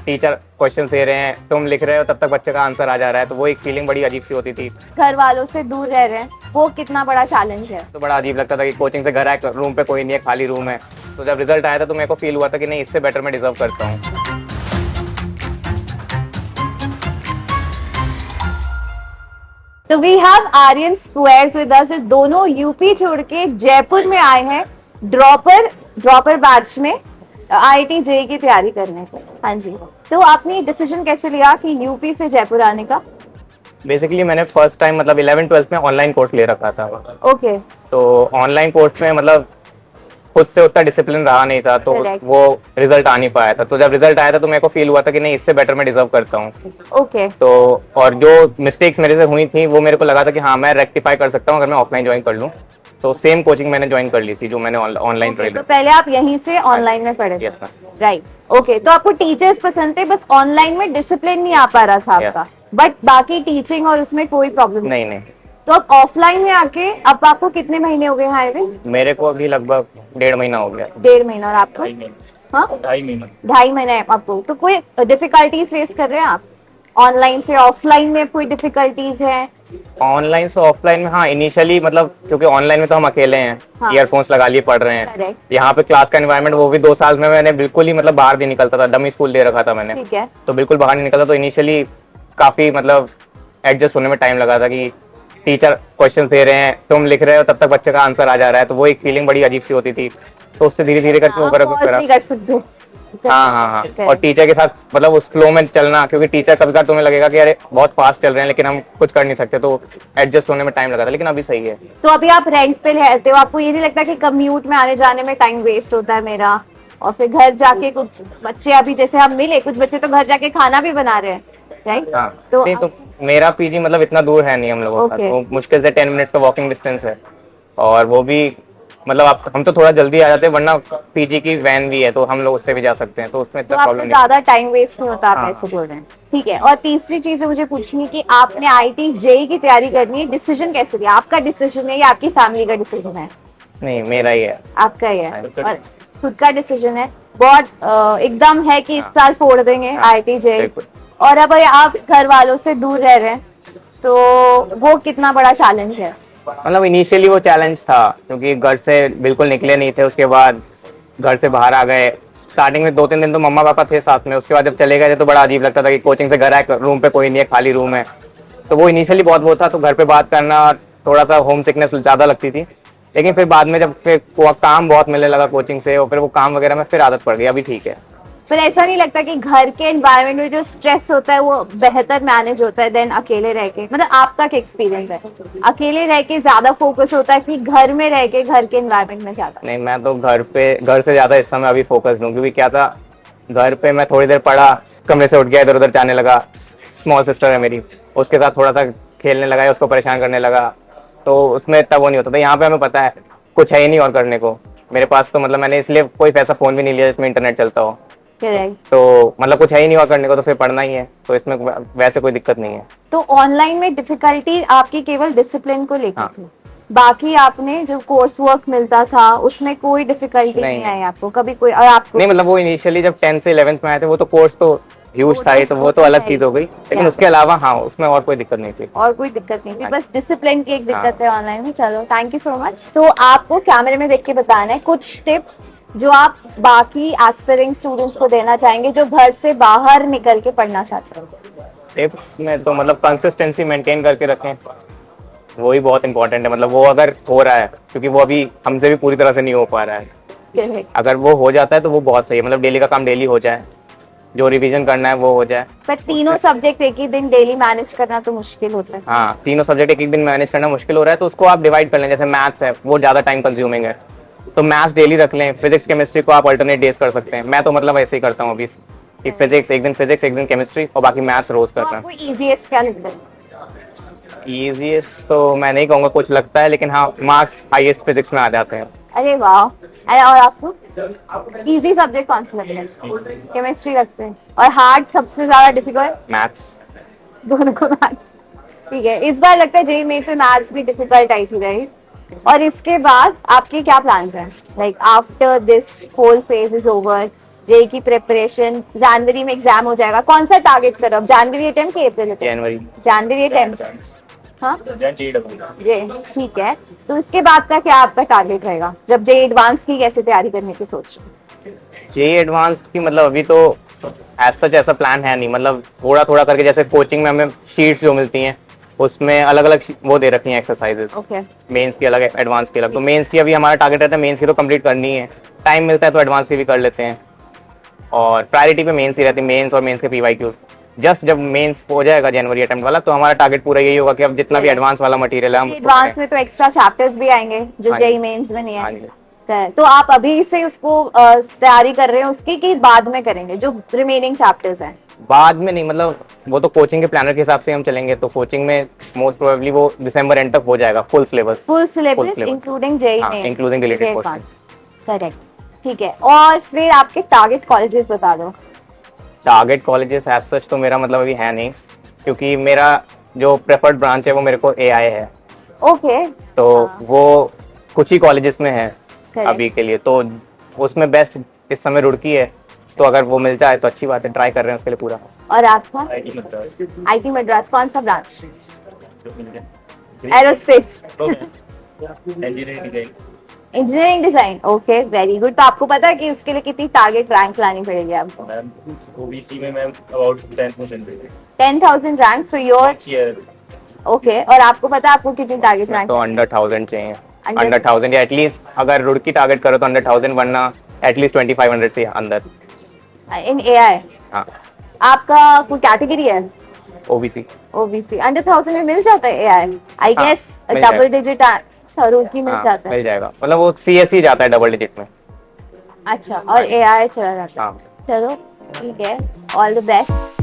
Teacher question दे रहे हैं, तुम लिख रहे हो, तब तक बच्चे का आंसर आ जा रहा है, तो वो एक फीलिंग बड़ी अजीब सी होती थी। घर वालों से दूर रह रहे हैं, वो कितना बड़ा चैलेंज है। तो बड़ा अजीब लगता था कि कोचिंग से घर आए, रूम पे कोई नहीं है, खाली रूम है। तो जब रिजल्ट आया था तो मेरे को फील हुआ था कि नहीं, इससे बेटर मैं डिजर्व करता हूँ। तो we have Aryan squares with us, जो दोनों यूपी छोड़ के जयपुर में आए हैं ड्रॉपर बैच में आईआईटी जेईई की तैयारी करने को। हाँ जी, तो आपने डिसीजन कैसे लिया कि यूपी से जयपुर आने का? बेसिकली मैंने फर्स्ट टाइम मतलब 11th-12th में ऑनलाइन कोर्स ले रखा था। ओके। तो ऑनलाइन कोर्स में मतलब खुद से उतना डिसिप्लिन रहा नहीं था, तो Correct. वो रिजल्ट आ नहीं पाया था। तो जब रिजल्ट आया था तो मेरे को फील हुआ था कि नहीं, इससे बेटर मैं डिजर्व करता हूँ। ओके। तो और जो मिस्टेक्स मेरे से हुई थी वो मेरे को लगा था कि हाँ, मैं रेक्टिफाई कर सकता हूँ अगर मैं ऑफलाइन ज्वाइन कर लूँ। तो सेम कोचिंग मैंने ज्वाइन कर ली थी जो मैंने ऑनलाइन तो पहले आप यहीं से ऑनलाइन में पढ़े थे? Yes, ma'am. राइट। ओके, तो आपको टीचर्स पसंद थे, बस ऑनलाइन में डिसिप्लिन नहीं आ पा रहा था Yes. आपका, बट बाकी टीचिंग और उसमें कोई प्रॉब्लम नहीं। तो अब ऑफलाइन में आके अब आपको कितने महीने हो गए आए हुए? मेरे को अभी लगभग 1.5 महीना हो गया। 1.5 महीना। और आपको? हाँ, 2.5 महीने आपको। तो कोई डिफिकल्टीज फेस कर रहे हैं आप ऑनलाइन से ऑफलाइन में? कोई डिफिकल्टीज है? ऑनलाइन से ऑफलाइन में हाँ, इनिशियली मतलब क्योंकि ऑनलाइन में तो हम अकेले हैं, हाँ। ईयरफोन्स लगा लिए पढ़ रहे हैं। Correct. यहाँ पे क्लास का एनवायरनमेंट, वो भी 2 साल में मैंने बिल्कुल ही मतलब बाहर नहीं निकलता था, डमी स्कूल ले रखा था मैंने। ठीक है। तो बिल्कुल बाहर नहीं निकलता। तो इनिशियली काफी मतलब एडजस्ट होने में टाइम लगा था कि टीचर क्वेश्चन दे रहे हैं, तुम लिख रहे हो, तब तक बच्चे का आंसर आ जा रहा है, तो वो एक फीलिंग बड़ी अजीब सी होती थी। तो उससे धीरे धीरे करके ऊपर कर सकते। हाँ। और टीचर के साथ मतलब उस फ्लो में चलना, क्योंकि टीचर कभी कभी तुम्हें लगेगा कि अरे बहुत फास्ट चल रहे हैं लेकिन हम कुछ कर नहीं सकते, तो एडजस्ट होने में टाइम लगा था, लेकिन अभी सही है। तो अभी आप रेंट पे रहते हो, आपको ये नहीं लगता कि कम्यूट में आने जाने में टाइम वेस्ट होता है मेरा, और फिर घर जाके कुछ बच्चे, अभी जैसे हम मिले, कुछ बच्चे तो घर जाके खाना भी बना रहे हैं, राइट? हाँ, तो मेरा पीजी मतलब इतना दूर है नहीं हम लोगों का, तो मुश्किल से 10 मिनट का वॉकिंग डिस्टेंस है। और वो भी मतलब हम तो थोड़ा जल्दी आ जाते हैं, वरना पीजी की वैन भी है तो हम लोग उससे भी जा सकते हैं, तो उसमें इतना प्रॉब्लम नहीं। ज्यादा टाइम वेस्ट नहीं होता, आप ऐसे बोल रहे हैं। ठीक है। और तीसरी चीज मुझे पूछनी है कि आपने आईआईटी जेईई की तैयारी करनी है, डिसीजन कैसे लिया? आपका डिसीजन है या आपकी फैमिली का डिसीजन है? नहीं, मेरा ही है। आपका ही है, और खुद का डिसीजन है। बहुत एकदम है कि इस साल फोड़ देंगे आईआईटी जेईई। और अब आप घर वालों से दूर रह रहे हैं, तो वो कितना बड़ा चैलेंज है? मतलब इनिशियली वो चैलेंज था क्योंकि घर से बिल्कुल निकले नहीं थे, उसके बाद घर से बाहर आ गए। स्टार्टिंग में 2-3 दिन तो मम्मा पापा थे साथ में, उसके बाद जब चले गए थे तो बड़ा अजीब लगता था कि कोचिंग से घर आए, रूम पे कोई नहीं है, खाली रूम है। तो वो इनिशियली बहुत वो था, तो घर पे बात करना, थोड़ा सा होम सिकनेस ज़्यादा लगती थी। लेकिन फिर बाद में जब फिर काम बहुत मिलने लगा कोचिंग से, और फिर वो काम वगैरह में फिर आदत पड़ गई, अभी ठीक है। फिर ऐसा नहीं लगता कि घर के एनवायरनमेंट में जो स्ट्रेस होता है वो बेहतर मैनेज होता है देन अकेले रह के? मतलब आपका क्या एक्सपीरियंस है? अकेले रह के ज्यादा फोकस होता है कि घर में रह के घर के एनवायरनमेंट में ज्यादा? नहीं, मैं तो घर से ज़्यादा इस समय अभी फोकस हूँ, क्योंकि क्या था, घर पे मैं थोड़ी देर पढ़ा, कमरे से उठ गया, इधर उधर जाने लगा। स्मॉल सिस्टर है मेरी, उसके साथ थोड़ा सा खेलने लगा या उसको परेशान करने लगा, तो उसमें इतना वो नहीं होता था। यहाँ पे हमें पता है कुछ है ही नहीं और करने को मेरे पास, तो मतलब मैंने इसलिए कोई पैसा फ़ोन भी नहीं लिया जिसमें इंटरनेट चलता हो। तो मतलब कुछ है ही नहीं और करने को, तो फिर पढ़ना ही है, तो इसमें वैसे कोई दिक्कत नहीं है। तो ऑनलाइन में डिफिकल्टी आपकी केवल डिसिप्लिन को लेकर थी, बाकी आपने जो कोर्स वर्क मिलता था उसमें कोई डिफिकल्टी नहीं आई आपको कभी? कोई और आपको नहीं, मतलब वो इनिशियली जब 10th से 11th में आए थे, वो तो कोर्स तो ह्यूज था ही, तो वो तो अलग चीज हो गई, लेकिन उसके अलावा हाँ, उसमें और कोई दिक्कत नहीं थी। और कोई दिक्कत नहीं थी, बस डिसिप्लिन की एक दिक्कत है ऑनलाइन में। चलो, थैंक यू सो मच। तो आपको कैमरे में देख के बताना है कुछ टिप्स जो आप बाकी एस्पिरिंग स्टूडेंट्स को देना चाहेंगे जो घर से बाहर निकल के पढ़ना चाहते हैं। टिप्स में तो मतलब कंसिस्टेंसी मेंटेन करके रखें, वो ही बहुत इंपॉर्टेंट है। मतलब वो अगर हो रहा है, क्योंकि वो अभी हमसे भी पूरी तरह से नहीं हो पा रहा है, अगर वो हो जाता है तो वो बहुत सही है। मतलब डेली का काम डेली हो जाए, जो रिवीजन करना है वो हो जाए। पर तीनों सब्जेक्ट एक ही दिन डेली मैनेज करना तो मुश्किल होता है। हाँ, तीनों सब्जेक्ट एक दिन मैनेज करना मुश्किल हो रहा है, तो उसको आप डिवाइड कर लें। जैसे मैथ्स है, वो ज़्यादा टाइम कंज्यूमिंग है, तो मैथ्स डेली रख लें। फिजिक्स केमिस्ट्री को आप अल्टरनेट डेज कर सकते हैं। मैं तो मतलब ऐसे ही करता हूँ अभी, फिजिक्स एक दिन केमिस्ट्री, और बाकी मैथ्स रोज करता हूँ। इजीएस्ट क्या लगता है? इजीएस्ट तो मैं नहीं कहूँगा कुछ लगता है, लेकिन हाँ, मार्क्स हाईएस्ट फिजिक्स में आ जाते हैं। अरे वाह। अरे, और आपको इजी सब्जेक्ट कौन सा लगता है? केमिस्ट्री लगते हैं। और हार्ड सबसे ज्यादा डिफिकल्ट? मैथ्स। दोनों को मैथ्स। ठीक है, इस बार लगता है जेईई में से मैथ्स भी डिफिकल्ट आई थी, राइट? और इसके बाद आपके क्या प्लान्स हैं? Like after this whole phase is over, JEE की प्रिपरेशन, जनवरी में एग्जाम हो जाएगा, कौन सा टारगेट करो अब, जनवरी अटेम्प्ट कि अप्रैल अटेम्प्ट? जनवरी। जनवरी अटेम्प्ट। हाँ जी। जे ठीक है, तो इसके बाद का क्या आपका टारगेट रहेगा, जब जे एडवांस की कैसे तैयारी करने की सोच रहे हो? जेई एडवांस की मतलब अभी तो एज सच ऐसा प्लान है नहीं, मतलब थोड़ा थोड़ा करके, जैसे कोचिंग में हमें शीट्स जो मिलती हैं उसमें अलग अलग वो दे रखी हैं एक्सरसाइजेस, ओके मेंस की अलग एडवांस की अलग। तो मेंस की अभी हमारा टारगेट रहता है मेंस की तो कंप्लीट करनी है, टाइम मिलता है तो एडवांस की भी कर लेते हैं, और प्रायोरिटी पे मेंस ही रहती है, मेंस और मेंस के पीवाईक्यूज। जस्ट जब मेंस हो जाएगा जनवरी अटेम्प्ट वाला तो हमारा टारगेट पूरा यही होगा कि अब जितना भी एडवांस वाला मटेरियल है हम उसको एडवांस करें। में तो एक्स्ट्रा चैप्टर्स भी आएंगे जो हाँ जी। जेई मेंस में नहीं हाँ है, जी। तो आप अभी से उसको तैयारी कर रहे हैं उसकी कि बाद में करेंगे जो रिमेनिंग चैप्टर्स हैं? बाद में नहीं, मतलब वो तो कोचिंग के प्लानर के हिसाब से हम चलेंगे, तो कोचिंग में मोस्ट प्रोबेबली वो दिसंबर एंड तक हो जाएगा full syllabus. Full syllabus syllabus। Including JE हाँ, mains, including related portions। Correct, ठीक है। और फिर आपके टारगेट कॉलेजेस बता दो। टारगेट कॉलेजेस एज सच तो मेरा मतलब अभी है नहीं, क्योंकि मेरा जो प्रेफर्ड ब्रांच है वो मेरे को एआई है, ओके तो हाँ। वो कुछ ही कॉलेजेस में है Correct। अभी के लिए, तो उसमें बेस्ट इस समय रुड़की है, तो अगर वो मिल जाए तो अच्छी बात है, ट्राई कर रहे हैं उसके लिए पूरा। और आपका? आईटी मद्रास आईटी मद्रास, कौन सा ब्रांच? जो मिल जाए। Aerospace, engineering design. Engineering design, okay very good. तो आपको पता है कि उसके लिए कितनी टारगेट रैंक लानी पड़ेगी आपको? मैम ओबीसी में ma'am about 10% 10,000 rank for your, year. Okay. और आपको पता है आपको कितनी टारगेट रैंक? तो अंडर 1000 चाहिए, Under- अंडर 1000 या एटलीस्ट अगर रुड़की टारगेट करो तो अंडर 1000, वरना एटलीस्ट 2500 से अंदर। इन एआई हाँ, आपका कोई कैटेगरी है? ओबीसी। ओबीसी अंडर 1000 में मिल जाता है एआई, आई हाँ, गेस मिल डबल जाएगा। डिजिट रुड़की मिल हाँ, जाता है। मिल जाएगा, मतलब वो सीएसई जाता है डबल डिजिट में। अच्छा, और एआई चला जाता है। हाँ। चलो ठीक है, ऑल द बेस्ट।